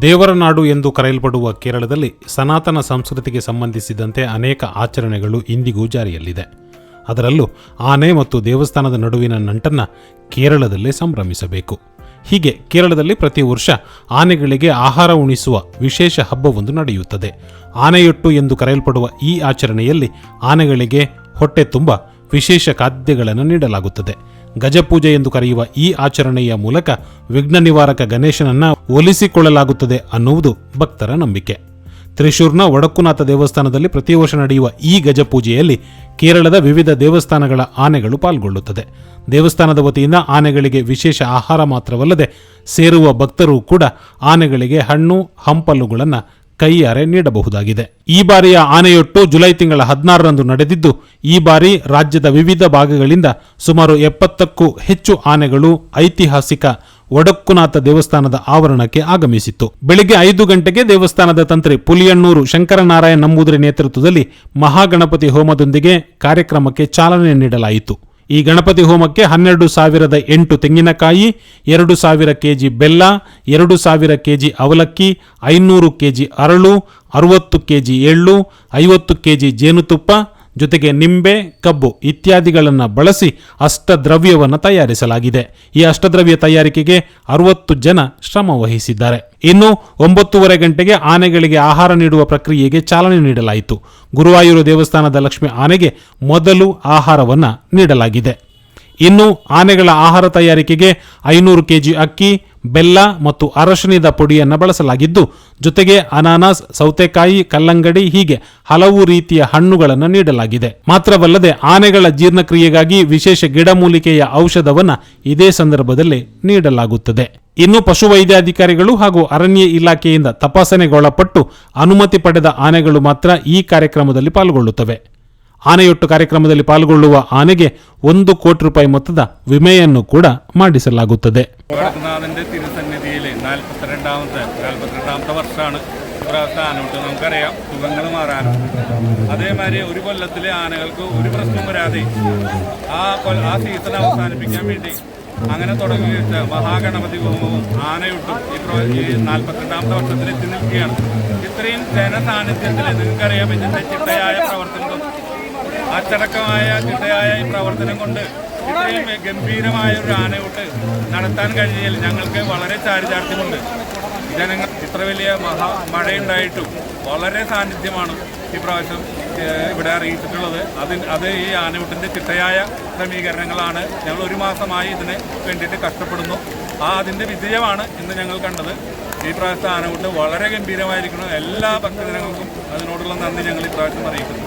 ದೇವರ ನಾಡು ಎಂದು ಕರೆಯಲ್ಪಡುವ ಕೇರಳದಲ್ಲಿ ಸನಾತನ ಸಂಸ್ಕೃತಿಗೆ ಸಂಬಂಧಿಸಿದಂತೆ ಅನೇಕ ಆಚರಣೆಗಳು ಇಂದಿಗೂ ಜಾರಿಯಲ್ಲಿದೆ. ಅದರಲ್ಲೂ ಆನೆ ಮತ್ತು ದೇವಸ್ಥಾನದ ನಡುವಿನ ನಂಟನ್ನು ಕೇರಳದಲ್ಲೇ ಸಂಭ್ರಮಿಸಬೇಕು. ಹೀಗೆ ಕೇರಳದಲ್ಲಿ ಪ್ರತಿ ವರ್ಷ ಆನೆಗಳಿಗೆ ಆಹಾರ ಉಣಿಸುವ ವಿಶೇಷ ಹಬ್ಬವೊಂದು ನಡೆಯುತ್ತದೆ. ಆನೆಯೊಟ್ಟು ಎಂದು ಕರೆಯಲ್ಪಡುವ ಈ ಆಚರಣೆಯಲ್ಲಿ ಆನೆಗಳಿಗೆ ಹೊಟ್ಟೆ ತುಂಬ ವಿಶೇಷ ಖಾದ್ಯಗಳನ್ನು ನೀಡಲಾಗುತ್ತದೆ. ಗಜಪೂಜೆ ಎಂದು ಕರೆಯುವ ಈ ಆಚರಣೆಯ ಮೂಲಕ ವಿಘ್ನ ನಿವಾರಕ ಗಣೇಶನನ್ನು ಒಲಿಸಿಕೊಳ್ಳಲಾಗುತ್ತದೆ ಅನ್ನುವುದು ಭಕ್ತರ ನಂಬಿಕೆ. ತ್ರಿಶೂರ್ನ ವಡಕ್ಕುನಾಥ ದೇವಸ್ಥಾನದಲ್ಲಿ ಪ್ರತಿ ವರ್ಷ ನಡೆಯುವ ಈ ಗಜಪೂಜೆಯಲ್ಲಿ ಕೇರಳದ ವಿವಿಧ ದೇವಸ್ಥಾನಗಳ ಆನೆಗಳು ಪಾಲ್ಗೊಳ್ಳುತ್ತದೆ. ದೇವಸ್ಥಾನದ ವತಿಯಿಂದ ಆನೆಗಳಿಗೆ ವಿಶೇಷ ಆಹಾರ ಮಾತ್ರವಲ್ಲದೆ ಸೇರುವ ಭಕ್ತರು ಕೂಡ ಆನೆಗಳಿಗೆ ಹಣ್ಣು ಹಂಪಲುಗಳನ್ನು ಕೈಯಾರೆ ನೀಡಬಹುದಾಗಿದೆ. ಈ ಬಾರಿಯ ಆನೆಯೊಟ್ಟು ಜುಲೈ ತಿಂಗಳ 16ರಂದು ನಡೆದಿದ್ದು, ಈ ಬಾರಿ ರಾಜ್ಯದ ವಿವಿಧ ಭಾಗಗಳಿಂದ ಸುಮಾರು 70ಕ್ಕೂ ಹೆಚ್ಚು ಆನೆಗಳು ಐತಿಹಾಸಿಕ ವಡಕ್ಕುನಾಥ ದೇವಸ್ಥಾನದ ಆವರಣಕ್ಕೆ ಆಗಮಿಸಿತ್ತು. ಬೆಳಿಗ್ಗೆ 5 ಗಂಟೆಗೆ ದೇವಸ್ಥಾನದ ತಂತ್ರಿ ಪುಲಿಯಣ್ಣೂರು ಶಂಕರನಾರಾಯಣ ನಂಬೂದಿರಿ ನೇತೃತ್ವದಲ್ಲಿ ಮಹಾಗಣಪತಿ ಹೋಮದೊಂದಿಗೆ ಕಾರ್ಯಕ್ರಮಕ್ಕೆ ಚಾಲನೆ ನೀಡಲಾಯಿತು. ಈ ಗಣಪತಿ ಹೋಮಕ್ಕೆ 12,008 ತೆಂಗಿನಕಾಯಿ, 2,000 ಕೆಜಿ ಬೆಲ್ಲ, 2,000 ಕೆಜಿ ಅವಲಕ್ಕಿ, 500 ಕೆಜಿ ಅರಳು, 60 ಕೆಜಿ ಎಳ್ಳು, 50 ಕೆಜಿ ಜೇನುತುಪ್ಪ ಜೊತೆಗೆ ನಿಂಬೆ, ಕಬ್ಬು ಇತ್ಯಾದಿಗಳನ್ನು ಬಳಸಿ ಅಷ್ಟದ್ರವ್ಯವನ್ನು ತಯಾರಿಸಲಾಗಿದೆ. ಈ ಅಷ್ಟದ್ರವ್ಯ ತಯಾರಿಕೆಗೆ 60 ಜನ ಶ್ರಮ ವಹಿಸಿದ್ದಾರೆ. ಇನ್ನು 9:30 ಗಂಟೆಗೆ ಆನೆಗಳಿಗೆ ಆಹಾರ ನೀಡುವ ಪ್ರಕ್ರಿಯೆಗೆ ಚಾಲನೆ ನೀಡಲಾಯಿತು. ಗುರುವಾಯೂರು ದೇವಸ್ಥಾನದ ಲಕ್ಷ್ಮಿ ಆನೆಗೆ ಮೊದಲು ಆಹಾರವನ್ನು ನೀಡಲಾಗಿದೆ. ಇನ್ನು ಆನೆಗಳ ಆಹಾರ ತಯಾರಿಕೆಗೆ 500 ಕೆಜಿ ಅಕ್ಕಿ, ಬೆಲ್ಲ ಮತ್ತು ಅರಶಿನದ ಪುಡಿಯನ್ನು ಬಳಸಲಾಗಿದ್ದು, ಜೊತೆಗೆ ಅನಾನಸ್, ಸೌತೆಕಾಯಿ, ಕಲ್ಲಂಗಡಿ ಹೀಗೆ ಹಲವು ರೀತಿಯ ಹಣ್ಣುಗಳನ್ನು ನೀಡಲಾಗಿದೆ. ಮಾತ್ರವಲ್ಲದೆ ಆನೆಗಳ ಜೀರ್ಣಕ್ರಿಯೆಗಾಗಿ ವಿಶೇಷ ಗಿಡಮೂಲಿಕೆಯ ಔಷಧವನ್ನು ಇದೇ ಸಂದರ್ಭದಲ್ಲಿ ನೀಡಲಾಗುತ್ತದೆ. ಇನ್ನು ಪಶುವೈದ್ಯಾಧಿಕಾರಿಗಳು ಹಾಗೂ ಅರಣ್ಯ ಇಲಾಖೆಯಿಂದ ತಪಾಸಣೆಗೊಳಪಟ್ಟು ಅನುಮತಿ ಪಡೆದ ಆನೆಗಳು ಮಾತ್ರ ಈ ಕಾರ್ಯಕ್ರಮದಲ್ಲಿ ಪಾಲ್ಗೊಳ್ಳುತ್ತವೆ. ಆನೆಯೊಟ್ಟು ಕಾರ್ಯಕ್ರಮದಲ್ಲಿ ಪಾಲ್ಗೊಳ್ಳುವ ಆನೆಗೆ 1 ಕೋಟಿ ರೂಪಾಯಿ ಮೊತ್ತದ ವಿಮೆಯನ್ನು ಕೂಡ ಮಾಡಿಸಲಾಗುತ್ತದೆ. തിരുസന്നിധിയിൽ 42ാമത്തെ വർഷമാണ് ഇപ്രാവശ്യത്തെ ആനയോട്ട്. നമുക്കറിയാം, സുഖങ്ങൾ മാറാനും അതേമാതിരി ഒരു കൊല്ലത്തിലെ ആനകൾക്ക് ഒരു പ്രശ്നം വരാതെ ആ സീസൺ അവസാനിപ്പിക്കാൻ വേണ്ടി അങ്ങനെ തുടങ്ങി വെച്ച മഹാഗണപതി ഹോമവും ആനയൊട്ടും ഈ 42ാമത്തെ വർഷത്തിൽ എത്തി നിൽക്കുകയാണ്. ഇത്രയും ജനസാന്നിധ്യത്തിൽ നിങ്ങൾക്കറിയാം, ഇതിൻ്റെ ചിട്ടയായ പ്രവർത്തനവും അച്ചടക്കമായ ചിട്ടയായ ഈ പ്രവർത്തനം കൊണ്ട് ഇത്രയും ഗംഭീരമായ ഒരു ആനയോട്ട് നടത്താൻ കഴിഞ്ഞാൽ ഞങ്ങൾക്ക് വളരെ ചാരിതാർത്ഥ്യമുണ്ട്. ജനങ്ങൾ ഇത്ര വലിയ മഴയുണ്ടായിട്ടും വളരെ സാന്നിധ്യമാണ് ഈ പ്രാവശ്യം ഇവിടെ അറിയിച്ചിട്ടുള്ളത്. അത് ഈ ആനയൂട്ടിൻ്റെ ചിട്ടയായ ക്രമീകരണങ്ങളാണ്. ഞങ്ങൾ 1 മാസമായി ഇതിന് വേണ്ടിയിട്ട് കഷ്ടപ്പെടുന്നു. അതിൻ്റെ വിജയമാണ് ഇന്ന് ഞങ്ങൾ കണ്ടത്. ഈ പ്രാവശ്യത്തെ ആനയൂട്ട് വളരെ ഗംഭീരമായിരിക്കണം. എല്ലാ ഭക്തജനങ്ങൾക്കും അതിനോടുള്ള നന്ദി ഞങ്ങൾ ഈ പ്രാവശ്യം അറിയിക്കുന്നു.